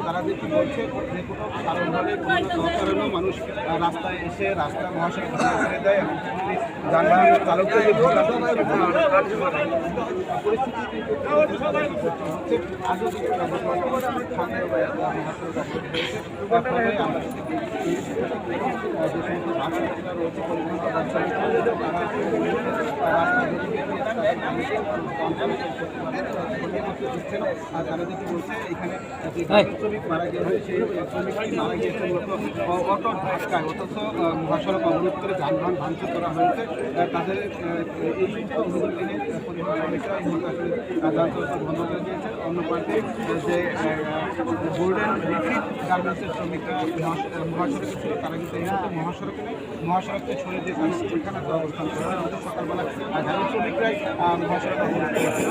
তারা যে কী বলছে যে কোনো কারণভাবে কোনো কারণেও মানুষ রাস্তায় এসে রাস্তা মহাসড়ক করে দেয় এবং যানবাহনের চালকদের যে পরিস্থিতি আজও তারা যেটি বলছে এখানে যে শ্রমিক মারা গিয়েছে সেই শ্রমিকটি মারা গিয়েছে মূলত অটো ধাক্কায়, অথচ মহাসড়ক অবরোধ করে যানবাহন ভাঙচুর করা হয়েছে। তাদের এই অভিযোগ এনে পরিবহন শ্রমিকরা এই মুহূর্তে আসলে যান চলাচল বন্ধ করে দিয়েছে। অন্য প্রান্তে যে গোল্ডেন রিফিট গার্মেন্টসের শ্রমিকরা মহাসড়কে ছিল, তারা কিন্তু এই মুহূর্তে মহাসড়কে নেই, মহাসড়ককে ছড়িয়ে দিয়ে তারা সেখানে অবস্থান করে আমাদের সকালবেলা যারা শ্রমিকরাই মহাসড়ক অবরোধ করেছিল।